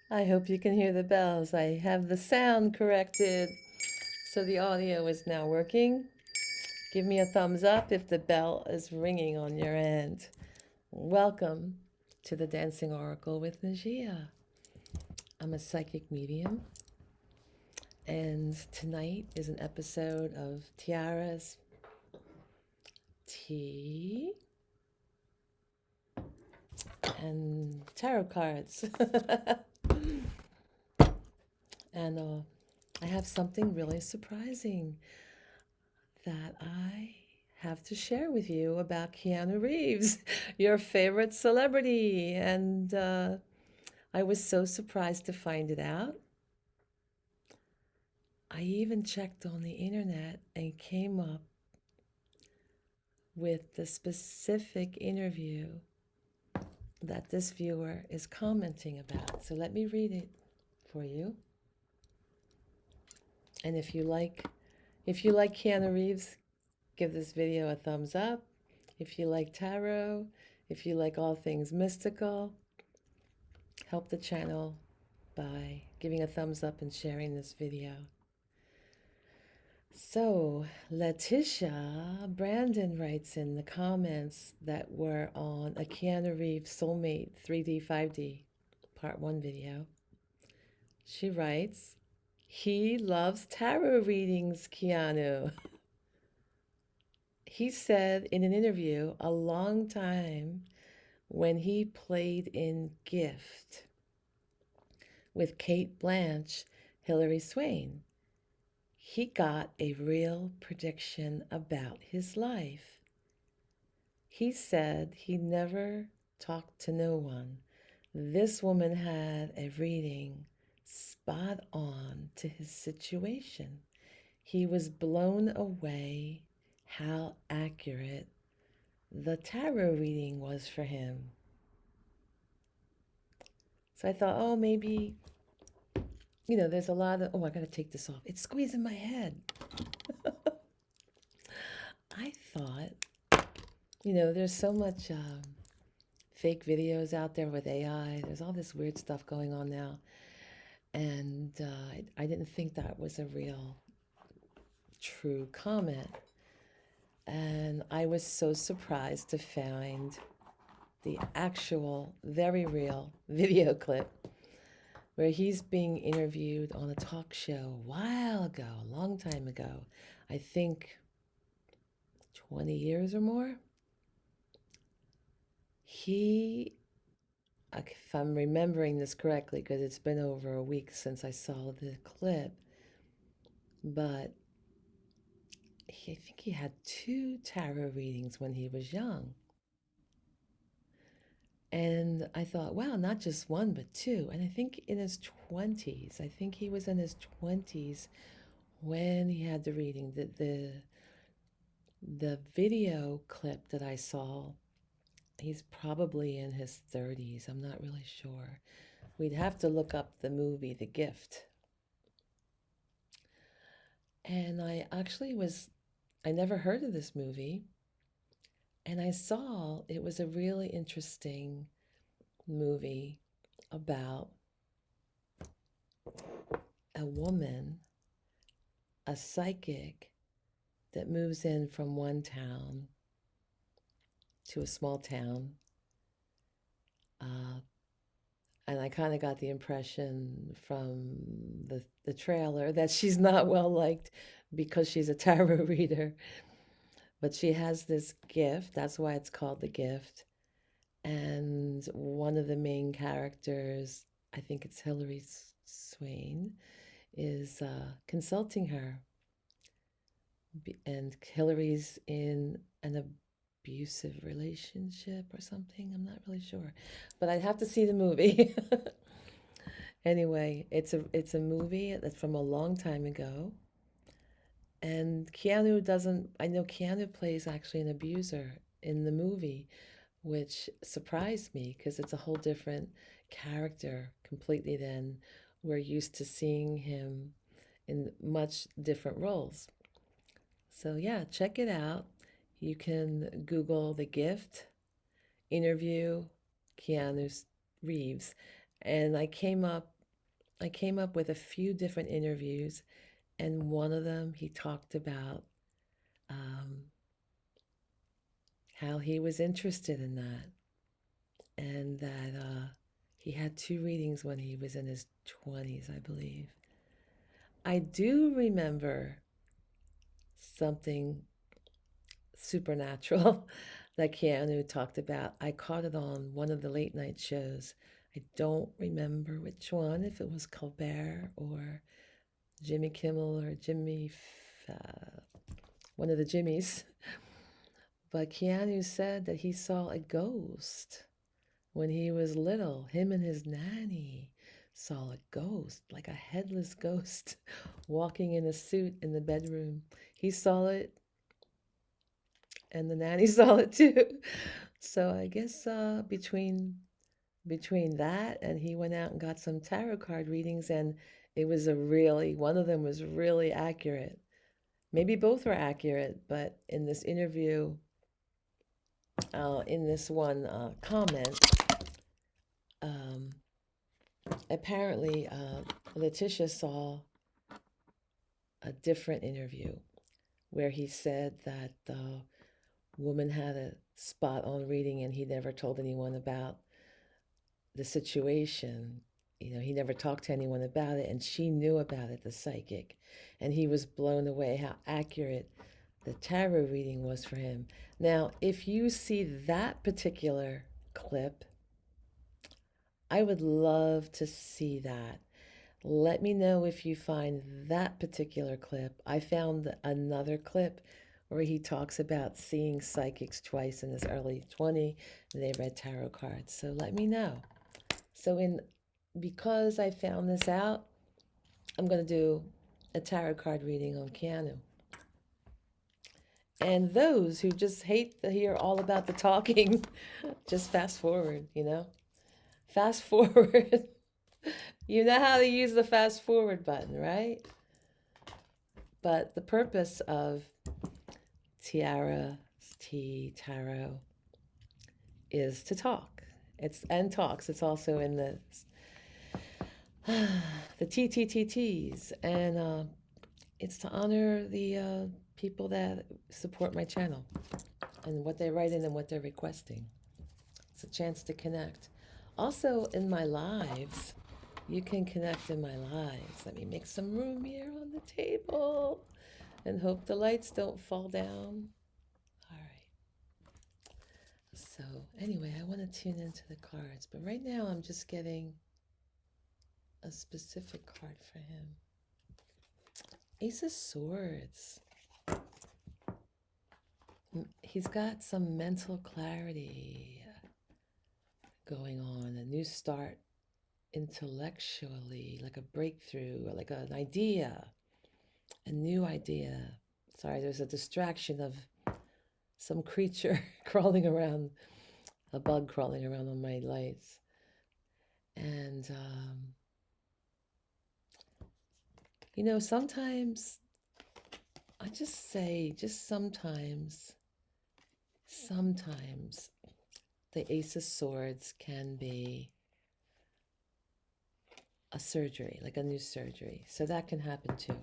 I hope you can hear the bells. I have the sound corrected, so the audio is now working. Give me a thumbs up if the bell is ringing on your end. Welcome to the Dancing Oracle with Najia. I'm a psychic medium, and tonight is an episode of Tiaras, Tea, and tarot cards. And I have something really surprising that I have to share with you about Keanu Reeves, your favorite celebrity. And I was so surprised to find it out. I even checked on the internet and came up with the specific interview that this viewer is commenting about. So let me read it for you. And if you like Keanu Reeves, give this video a thumbs up. If you like tarot, if you like all things mystical, help the channel by giving a thumbs up and sharing this video. So, Letitia Brandon writes in the comments that were on a Keanu Reeves Soulmate 3D 5D Part 1 video. She writes, he loves tarot readings, Keanu. He said in an interview a long time when he played in Gift with Kate Blanche, Hilary Swain, he got a real prediction about his life. He said he never talked to no one. This woman had a reading spot on to his situation. He was blown away how accurate the tarot reading was for him. So I thought, oh, maybe, there's a lot of, oh, I got to take this off. It's squeezing my head. I thought, there's so much fake videos out there with AI. There's all this weird stuff going on now. And I didn't think that was a real, true comment. And I was so surprised to find the actual, very real video clip where he's being interviewed on a talk show a while ago, a long time ago. I think 20 years or more. He, if I'm remembering this correctly, because it's been over a week since I saw the clip, but I think he had two tarot readings when he was young. And I thought, wow, not just one, but two. And I think in his 20s, I think he was in his 20s when he had the reading. The video clip that I saw, he's probably in his 30s. I'm not really sure. We'd have to look up the movie, The Gift. And I never heard of this movie. And I saw it was a really interesting movie about a woman, a psychic, that moves in from one town to a small town. Uh, and I kind of got the impression from the trailer that she's not well liked because she's a tarot reader. But she has this gift. That's why it's called The Gift. And one of the main characters, I think it's Hilary Swain, is consulting her. And Hillary's in an abusive relationship or something. I'm not really sure, but I'd have to see the movie. Anyway, it's a movie that's from a long time ago. And Keanu doesn't, I know Keanu plays actually an abuser in the movie, which surprised me because it's a whole different character completely than we're used to seeing him in much different roles. So, yeah, check it out. You can Google The Gift, interview Keanu Reeves. And I came up I came up with a few different interviews, and one of them he talked about um, how he was interested in that, and that he had two readings when he was in his 20s, I believe. I do remember something supernatural that Keanu talked about. I caught it on one of the late night shows. I don't remember which one, if it was Colbert or Jimmy Kimmel or one of the Jimmys. But Keanu said that he saw a ghost when he was little. Him and his nanny saw a ghost, like a headless ghost, walking in a suit in the bedroom. He saw it, and the nanny saw it too. So I guess between that and he went out and got some tarot card readings, and it was one of them was really accurate. Maybe both were accurate, but in this interview, in this one comment, um, apparently Letitia saw a different interview where he said that the woman had a spot on reading and he never told anyone about the situation. You know, he never talked to anyone about it, and she knew about it, the psychic. And he was blown away how accurate the tarot reading was for him. Now, if you see that particular clip, I would love to see that. Let me know if you find that particular clip. I found another clip where he talks about seeing psychics twice in his early 20s, and they read tarot cards. So let me know. So because I found this out, I'm going to do a tarot card reading on Keanu. And those who just hate to hear all about the talking, just fast forward, Fast forward. You know how to use the fast forward button, right? But the purpose of Tiara, Tarot, is to talk. It's also in the TTTTs, and it's to honor the people that support my channel and what they write in and what they're requesting. It's a chance to connect. Also, in my lives, you can connect in my lives. Let me make some room here on the table and hope the lights don't fall down. All right. So, anyway, I want to tune into the cards, but right now I'm just getting a specific card for him. Ace of Swords. He's got some mental clarity going on, a new start intellectually, like a breakthrough, or like an idea, a new idea. Sorry, there's a distraction of some creature crawling around, a bug crawling around on my lights. And, sometimes, I just say, just sometimes, the Ace of Swords can be a surgery, like a new surgery. So that can happen too.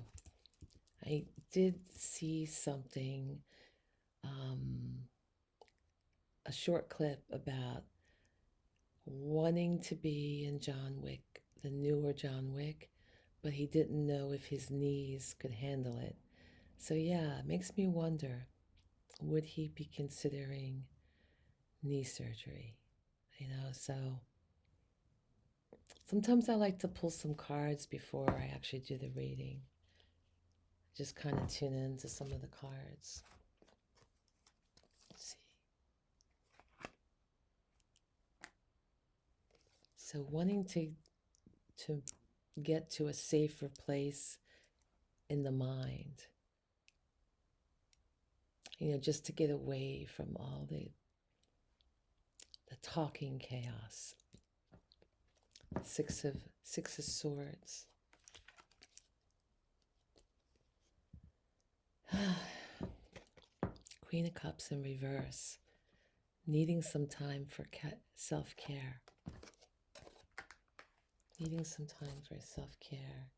I did see something, a short clip about wanting to be in John Wick, the newer John Wick, but he didn't know if his knees could handle it. So yeah, it makes me wonder, would he be considering knee surgery? So sometimes I like to pull some cards before I actually do the reading. Just kind of tune into some of the cards. Let's see. So wanting to get to a safer place in the mind. Just to get away from all the talking chaos. Six of Swords. Queen of Cups in reverse. Needing some time for self-care. needing some time for self-care,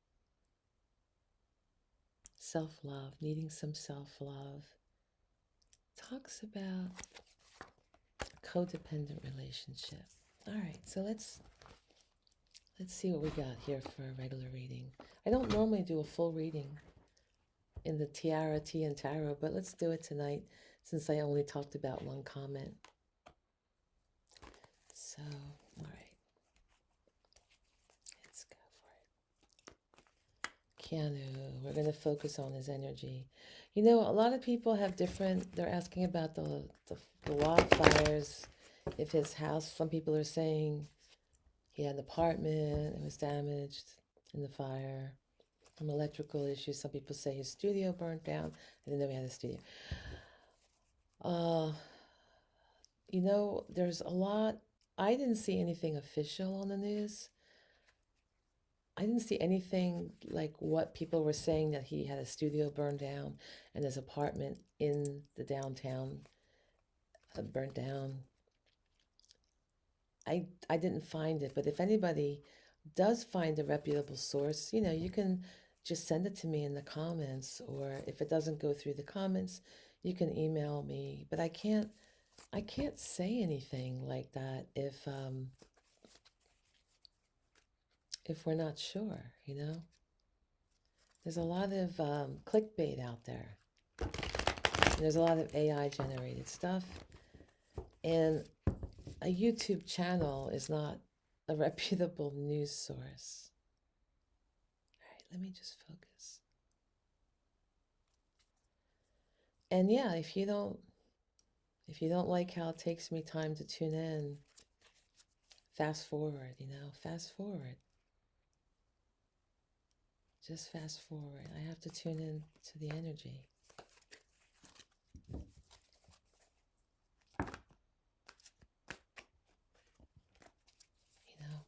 self-love, needing some self-love. Talks about a codependent relationship. All right, so let's see what we got here for a regular reading. I don't normally do a full reading in the Tiara Tea and Tarot, but let's do it tonight since I only talked about one comment. So, all right, let's go for it. Keanu, we're going to focus on his energy. You know, a lot of people have different, they're asking about the wildfires, if his house, some people are saying he had an apartment, it was damaged in the fire. Some electrical issues. Some people say his studio burnt down. I didn't know he had a studio. You know, there's a lot. I didn't see anything official on the news. I didn't see anything like what people were saying, that he had a studio burned down and his apartment in the downtown burnt down. I didn't find it, but if anybody does find a reputable source, you know, you can just send it to me in the comments, or if it doesn't go through the comments, you can email me. But I can't say anything like that if we're not sure, you know. There's a lot of clickbait out there. And there's a lot of AI generated stuff, and a YouTube channel is not a reputable news source. All right, let me just focus. And yeah, if you don't like how it takes me time to tune in, fast forward, you know, fast forward. Just fast forward. I have to tune in to the energy. You know.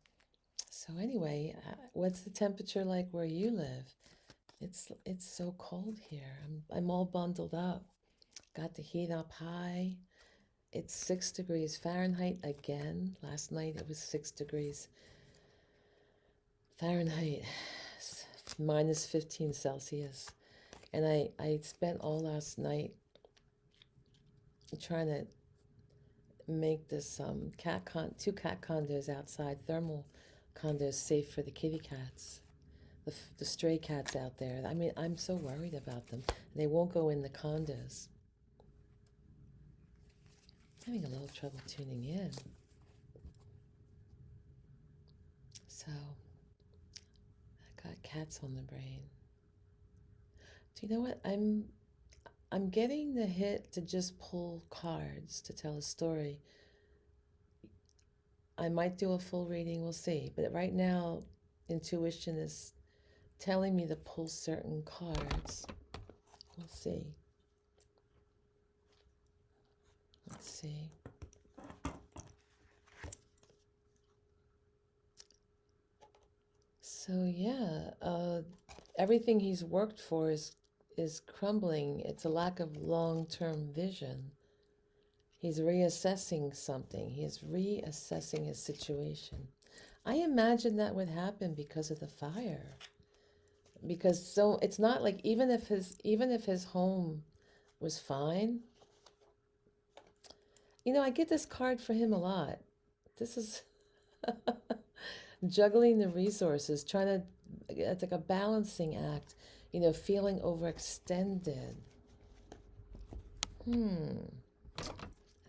So anyway, what's the temperature like where you live? It's so cold here. I'm all bundled up. Got the heat up high. It's 6 degrees Fahrenheit again. Last night it was 6 degrees Fahrenheit, minus 15 Celsius. And I spent all last night trying to make this two cat condos outside, thermal condos, safe for the kitty cats, the stray cats out there. I mean, I'm so worried about them. They won't go in the condos. Having a little trouble tuning in. So, I got cats on the brain. Do you know what? I'm getting the hit to just pull cards to tell a story. I might do a full reading, we'll see. But right now, intuition is telling me to pull certain cards. We'll see. Let's see. So yeah, everything he's worked for is crumbling. It's a lack of long-term vision. He's reassessing something. He's reassessing his situation. I imagine that would happen because of the fire. Because so it's not like even if his home was fine. You know, I get this card for him a lot. This is juggling the resources, trying to, it's like a balancing act, you know, feeling overextended. I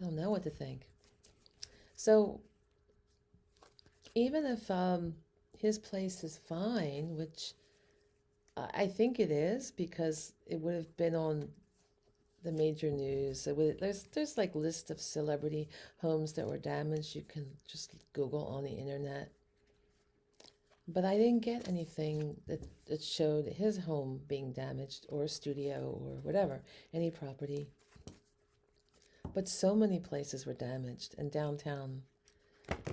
don't know what to think. So even if his place is fine, which I think it is, because it would have been on the major news. There's like list of celebrity homes that were damaged. You can just Google on the internet. But I didn't get anything that showed his home being damaged, or a studio, or whatever, any property. But so many places were damaged, and downtown.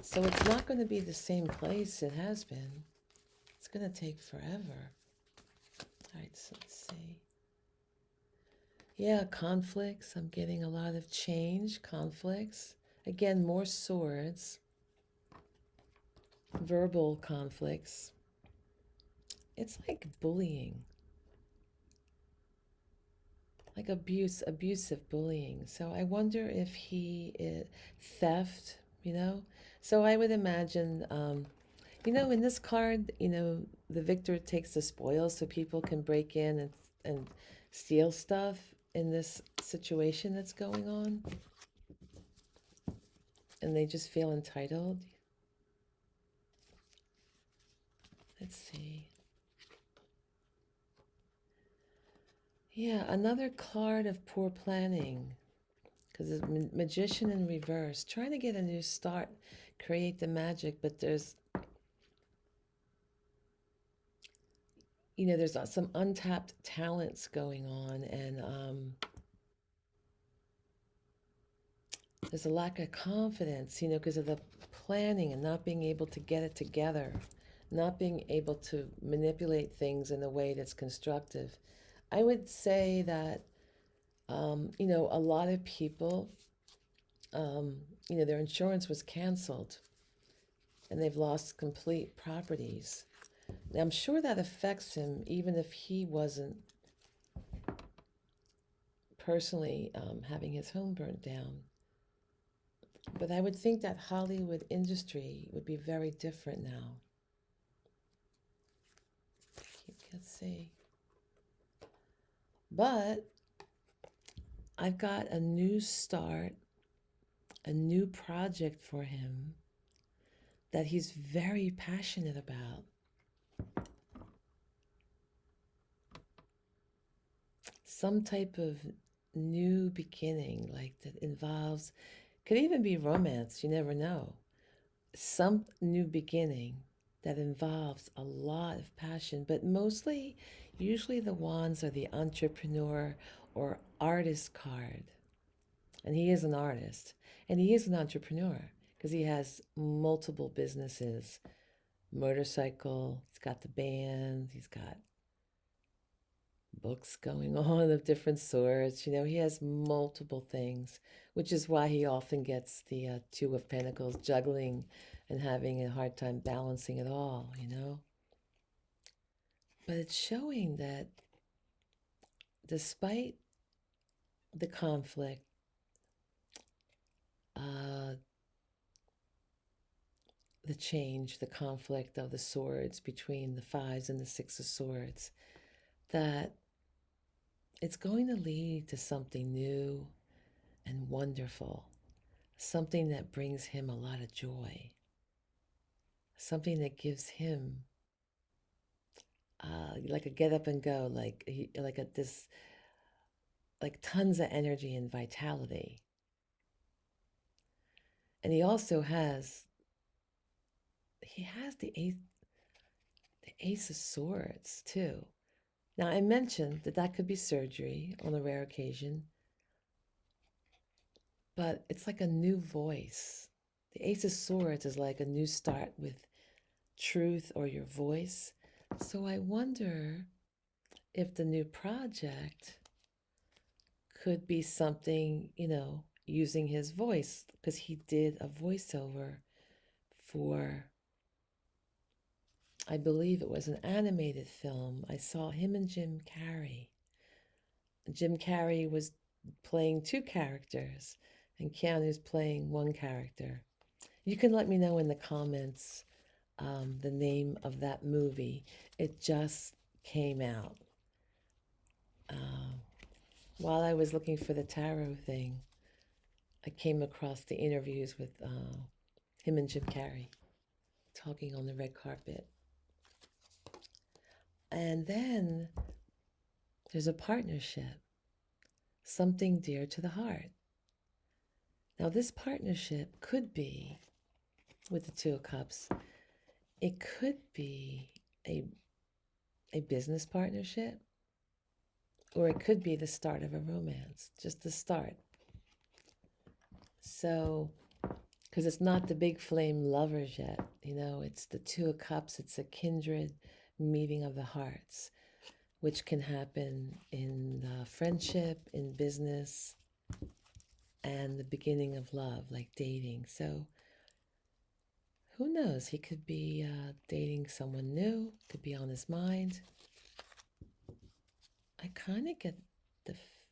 So it's not going to be the same place it has been. It's going to take forever. All right, so let's see. Yeah, conflicts. I'm getting a lot of change, conflicts. Again, more swords. verbal conflicts. It's like bullying, like abusive bullying. So I wonder if he is theft, you know? So I would imagine, in this card, the victor takes the spoils so people can break in and steal stuff in this situation that's going on. And they just feel entitled. Let's see. Yeah, another card of poor planning. Because the magician in reverse, trying to get a new start, create the magic, but there's some untapped talents going on, and there's a lack of confidence, because of the planning and not being able to get it together, not being able to manipulate things in a way that's constructive. I would say that, a lot of people, their insurance was canceled and they've lost complete properties. Now, I'm sure that affects him even if he wasn't personally having his home burnt down. But I would think that Hollywood industry would be very different now. Let's see. But I've got a new start, a new project for him that he's very passionate about. Some type of new beginning, like that involves, could even be romance, you never know. Some new beginning that involves a lot of passion, but mostly, usually the wands are the entrepreneur or artist card. And he is an artist, and he is an entrepreneur because he has multiple businesses, motorcycle, he's got the band, he's got books going on of different sorts. He has multiple things, which is why he often gets the Two of Pentacles, juggling and having a hard time balancing it all. But it's showing that despite the conflict, uh, the change, the conflict of the swords between the fives and the six of swords, that it's going to lead to something new and wonderful, something that brings him a lot of joy, something that gives him like a get up and go, like a this, like tons of energy and vitality. And he has the ace of swords too. Now I mentioned that could be surgery on a rare occasion, but it's like a new voice. The ace of swords is like a new start with truth or your voice. So I wonder if the new project could be something, using his voice, because he did a voiceover for, I believe it was an animated film. I saw him and Jim Carrey. Jim Carrey was playing two characters, and Keanu's playing one character. You can let me know in the comments the name of that movie. It just came out. While I was looking for the tarot thing, I came across the interviews with him and Jim Carrey talking on the red carpet. And then there's a partnership, something dear to the heart. Now, this partnership could be, with the Two of Cups, it could be a business partnership, or it could be the start of a romance, just the start. So, because it's not the big flame lovers yet, it's the Two of Cups, it's a kindred meeting of the hearts, which can happen in friendship, in business, and the beginning of love, like dating. So Who knows? He could be dating someone new, could be on his mind. I kind of get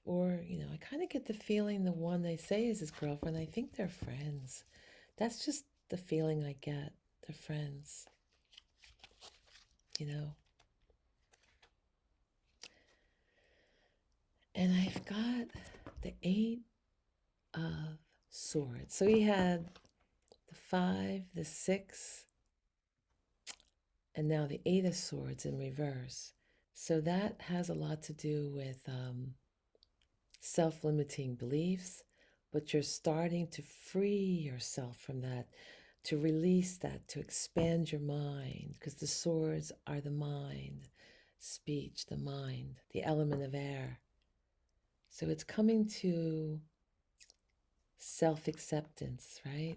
I kind of get the feeling the one they say is his girlfriend, I think they're friends. That's just the feeling I get. They're friends, you know. And I've got the Eight of Swords. So he had the Five, the Six, and now the Eight of Swords in reverse. So that has a lot to do with self-limiting beliefs, but you're starting to free yourself from that, to release that, to expand your mind, because the swords are the mind, speech, the mind, the element of air. So it's coming to self-acceptance, right?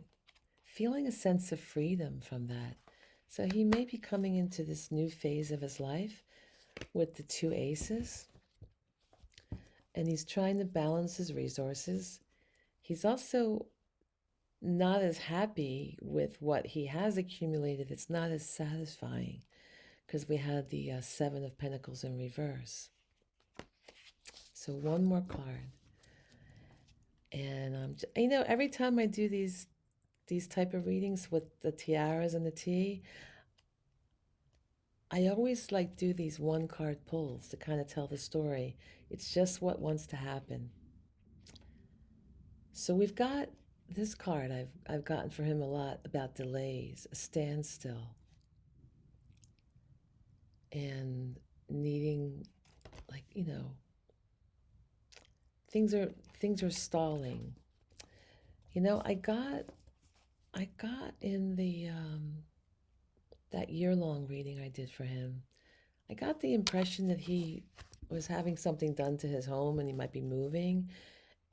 Feeling a sense of freedom from that. So he may be coming into this new phase of his life with the two aces, and he's trying to balance his resources. He's also not as happy with what he has accumulated. It's not as satisfying because we had the Seven of Pentacles in reverse. So one more card. And every time I do these type of readings with the tiaras and the tea, I always like do these one card pulls to kind of tell the story. It's just what wants to happen. So we've got this card I've gotten for him a lot about delays, a standstill, and needing, like, things are stalling. I got in the that year-long reading I did for him, I got the impression that he was having something done to his home and he might be moving,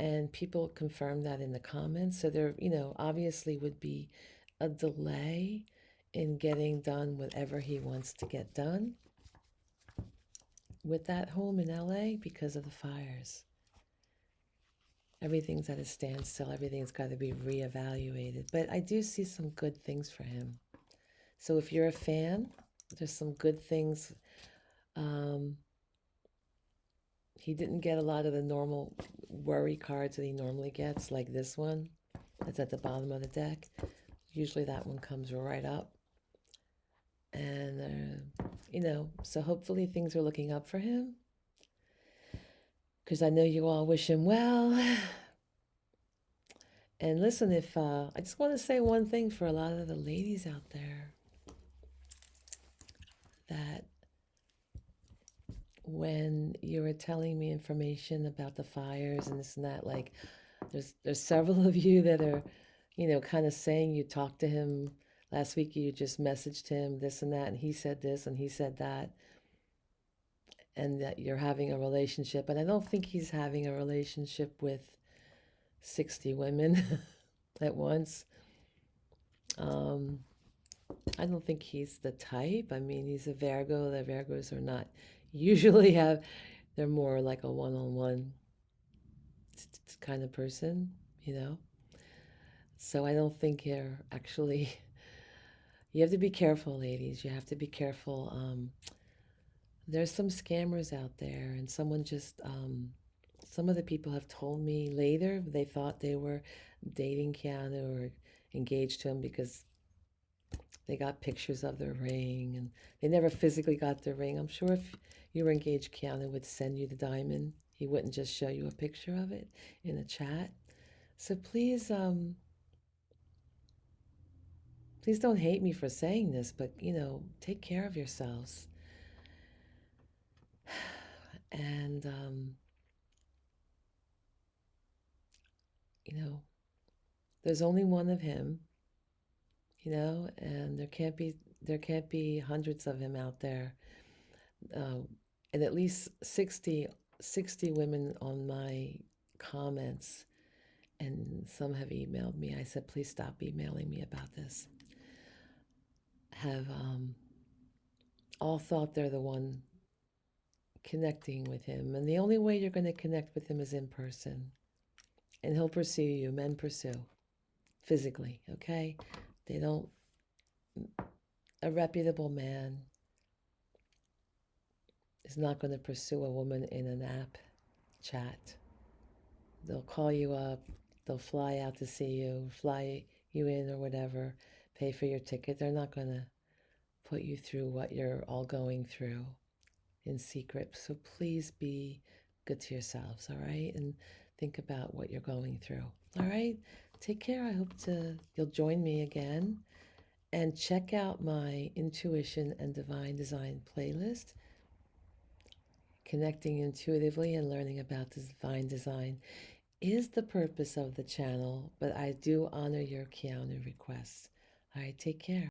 and people confirmed that in the comments. So there, obviously would be a delay in getting done whatever he wants to get done with that home in LA because of the fires. Everything's at a standstill. Everything's got to be reevaluated. But I do see some good things for him. So if you're a fan, there's some good things. He didn't get a lot of the normal worry cards that he normally gets, like this one that's at the bottom of the deck. Usually that one comes right up. And, so hopefully things are looking up for him, because I know you all wish him well. And listen, if I just want to say one thing for a lot of the ladies out there, that when you were telling me information about the fires and this and that, like there's several of you that are, kind of saying you talked to him last week, you just messaged him this and that, and he said this and he said that, and that you're having a relationship. And I don't think he's having a relationship with 60 women at once. I don't think he's the type. I mean, he's a Virgo. The Virgos are not usually they're more like a one-on-one kind of person, So I don't think you're actually, you have to be careful, ladies. You have to be careful. There's some scammers out there, and someone just, some of the people have told me later they thought they were dating Keanu or engaged to him because they got pictures of their ring, and they never physically got their ring. I'm sure if you were engaged, Keanu would send you the diamond. He wouldn't just show you a picture of it in a chat. So please don't hate me for saying this, but take care of yourselves. And there's only one of him, and there can't be hundreds of him out there. And at least 60 women on my comments, and some have emailed me. I said, please stop emailing me about this. Have all thought they're the one connecting with him. And the only way you're going to connect with him is in person. And he'll pursue you. Men pursue physically, okay? They don't a reputable man is not going to pursue a woman in an app chat. They'll call you up, they'll fly out to see you, fly you in or whatever, pay for your ticket. They're not going to put you through what you're all going through in secret. So please be good to yourselves, all right? And think about what you're going through. All right? Take care. I hope you'll join me again. And check out my Intuition and Divine Design playlist, connecting intuitively and learning about divine design is the purpose of the channel, but I do honor your Keanu requests. All right, take care.